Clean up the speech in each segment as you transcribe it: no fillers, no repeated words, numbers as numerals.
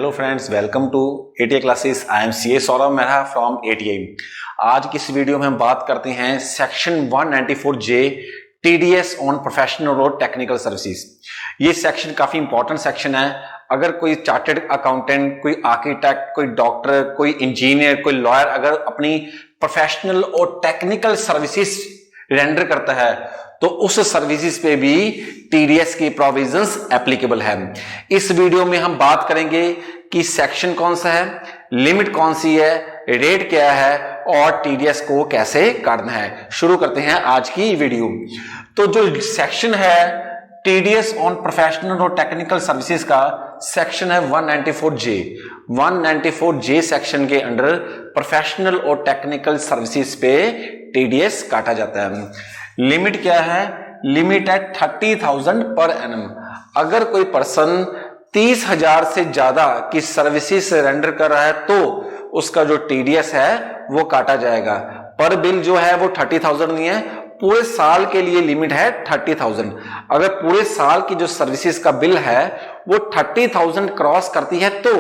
Hello friends, welcome to ATI classes. I am CA Saurabh Mehra from ATI. आज की इस video में हम बात करते हैं section 194J TDS on professional और टेक्निकल सर्विसेज। ये सेक्शन काफी इंपॉर्टेंट सेक्शन है। अगर कोई चार्टर्ड अकाउंटेंट, कोई आर्किटेक्ट, कोई डॉक्टर, कोई इंजीनियर, कोई लॉयर अगर अपनी प्रोफेशनल और टेक्निकल सर्विसेज रेंडर करता है तो उस सर्विसेज पे भी टीडीएस की प्रोविजंस एप्लीकेबल है। इस वीडियो में हम बात करेंगे कि सेक्शन कौन सा है, लिमिट कौन सी है, रेट क्या है और टीडीएस को कैसे काटना है। शुरू करते हैं आज की वीडियो। तो जो सेक्शन है टीडीएस ऑन प्रोफेशनल और टेक्निकल सर्विसेज का सेक्शन है 194J। 194J सेक्शन के अंडर प्रोफेशनल और टेक्निकल सर्विसेज पे टीडीएस काटा जाता है। लिमिट क्या है? लिमिट है 30,000 पर एनम। अगर कोई पर्सन 30,000 से ज्यादा की सर्विसेज रेंडर कर रहा है तो उसका जो टीडीएस है वो काटा जाएगा। पर बिल जो है वो 30,000 नहीं है, पूरे साल के लिए लिमिट है 30,000। अगर पूरे साल की जो सर्विसेज का बिल है वो 30,000 क्रॉस करती है तो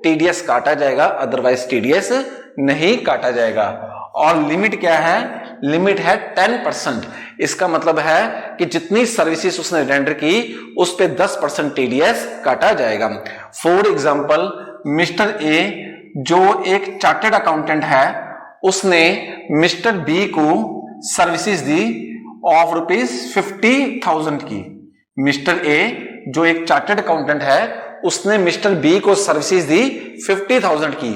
टीडीएस काटा जाएगा, अदरवाइज टीडीएस नहीं काटा जाएगा। और लिमिट क्या है? लिमिट है 10%। इसका मतलब है कि जितनी सर्विसेज उसने रेंडर की उस पे 10% टीडीएस काटा जाएगा। फॉर एग्जांपल, मिस्टर ए जो एक चार्टर्ड अकाउंटेंट है उसने मिस्टर बी को सर्विसेज दी ऑफ ₹50,000 की। मिस्टर ए जो एक चार्टर्ड अकाउंटेंट है उसने मिस्टर बी को सर्विसेज दी 50,000 की।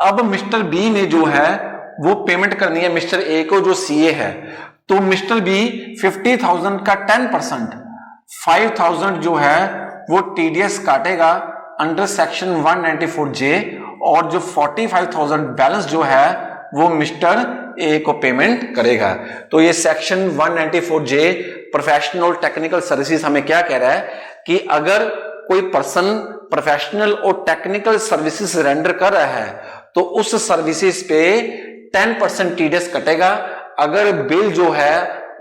अब मिस्टर बी ने जो है वो पेमेंट करनी है मिस्टर ए को जो सीए है, तो मिस्टर बी 50,000 का 10% 5,000 जो है वो टीडीएस काटेगा अंडर सेक्शन 194J और जो 45,000 बैलेंस जो है वो मिस्टर ए को पेमेंट करेगा। तो ये section 194J professional technical services हमें क्या कह रहा है कि अगर कोई पर्सन प्रोफेशनल और टेक्निकल सर्विसेज रेंडर कर रहा है तो उस सर्विसेज पे 10% टीडीएस कटेगा। अगर बिल जो है,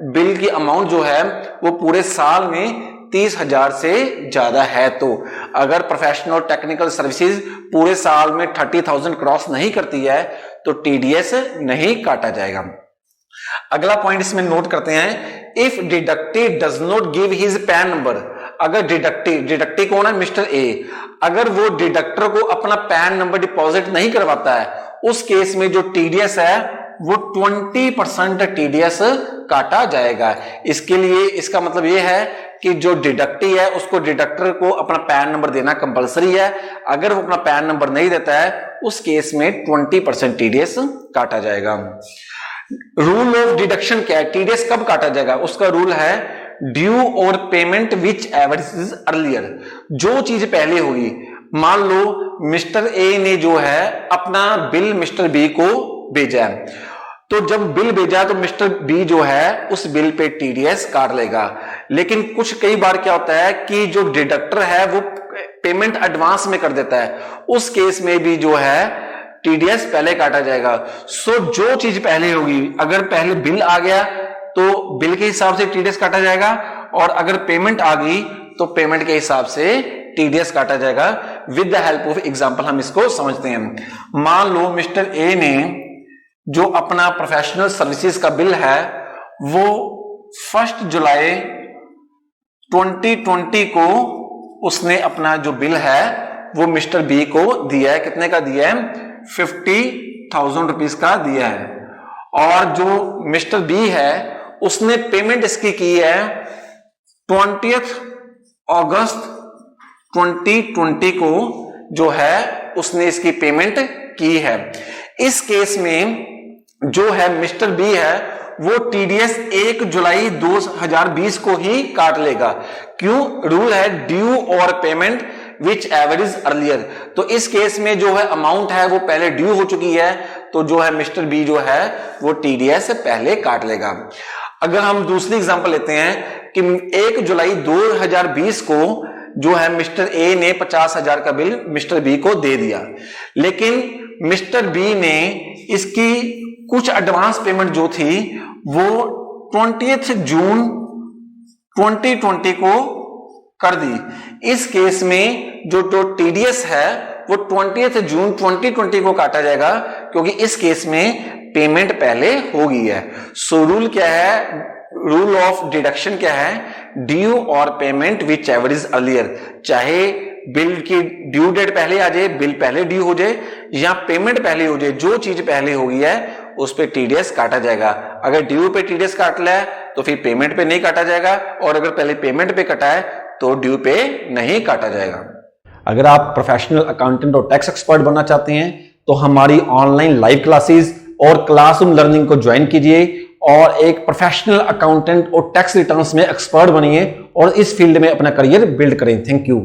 बिल की अमाउंट जो है वो पूरे साल में 30,000 से ज्यादा है तो अगर प्रोफेशनल टेक्निकल सर्विसेज पूरे साल में 30,000 क्रॉस नहीं करती है तो टीडीएस नहीं काटा जाएगा। अगला पॉइंट इसमें नोट करते हैं, if deductee does not give his pan number. अगर डिडक्टी कौन है? Mister A. अगर वो डिडक्टर को अपना पैन नंबर डिपॉजिट नहीं करवाता है उस केस में जो टीडीएस है वो 20% टीडीएस काटा जाएगा। इसके लिए इसका मतलब ये है कि जो डिडक्टी है उसको डिडक्टर को अपना पैन नंबर देना कंपलसरी है। अगर वो अपना पैन नंबर नहीं देता है उस केस में 20% टीडीएस काटा जाएगा। रूल ऑफ डिडक्शन क्या है? टीडीएस कब काटा जाएगा? उसका रूल है ड्यू और payment which ever is earlier. जो चीज पहले हुई, मान लो मिस्टर ए ने जो है अपना बिल मिस्टर बी को भेजा है, तो जब बिल भेजा तो मिस्टर बी जो है उस बिल पे टीडीएस काट लेगा। लेकिन कई बार क्या होता है कि जो डिडक्टर है वो पेमेंट एडवांस में कर देता है, उस केस में भी जो है टीडीएस पहले काटा जाएगा। सो जो चीज पहले होगी, अगर पहले बिल आ गया तो बिल के हिसाब से टीडीएस काटा जाएगा और अगर पेमेंट आ गई तो पेमेंट के हिसाब से टीडीएस काटा जाएगा। With the help of example हम इसको समझते हैं। मान लो मिस्टर ए ने जो अपना प्रोफेशनल सर्विसेज का बिल है वो 1 जुलाई 2020 को उसने अपना जो बिल है वो मिस्टर बी को दिया है। कितने का दिया है? 50,000 रुपीज का दिया है। और जो मिस्टर बी है उसने पेमेंट इसकी की है 20 अगस्त 2020 को जो है उसने इसकी पेमेंट की है। इस केस में जो है मिस्टर बी है वो टीडीएस 1 जुलाई 2020 को ही काट लेगा। क्यों? रूल है ड्यू और payment which ever is earlier. तो इस केस में जो है अमाउंट है वो पहले ड्यू हो चुकी है तो जो है मिस्टर बी जो है वो टीडीएस पहले काट लेगा। अगर हम दूसरी एग्जांपल लेते हैं कि 1 जुलाई 2020 को जो है मिस्टर ए ने 50,000 का बिल मिस्टर बी को दे दिया, लेकिन मिस्टर बी ने इसकी कुछ एडवांस पेमेंट जो थी वो 20 जून 2020 को कर दी। इस केस में जो टीडीएस है वो 20 जून 2020 को काटा जाएगा, क्योंकि इस केस में पेमेंट पहले हो गई है। सो रूल क्या है, रूल ऑफ डिडक्शन क्या है, ड्यू और payment which ever is earlier. चाहे बिल की ड्यू डेट पहले आ जाए, बिल पहले ड्यू हो जाए, या पेमेंट पहले हो जाए, जो चीज पहले हो गई है उस पे टीडीएस काटा जाएगा। अगर ड्यू पे टीडीएस काट लिया है तो फिर पेमेंट पे नहीं काटा जाएगा, और अगर पहले पेमेंट पे कटा है तो ड्यू पे नहीं काटा जाएगा। अगर आप प्रोफेशनल अकाउंटेंट और टैक्स एक्सपर्ट बनना चाहते हैं तो हमारी ऑनलाइन लाइव क्लासेस और क्लासरूम लर्निंग को ज्वाइन कीजिए और एक प्रोफेशनल अकाउंटेंट और टैक्स रिटर्न्स में एक्सपर्ट बनिए और इस फील्ड में अपना करियर बिल्ड करें। Thank you.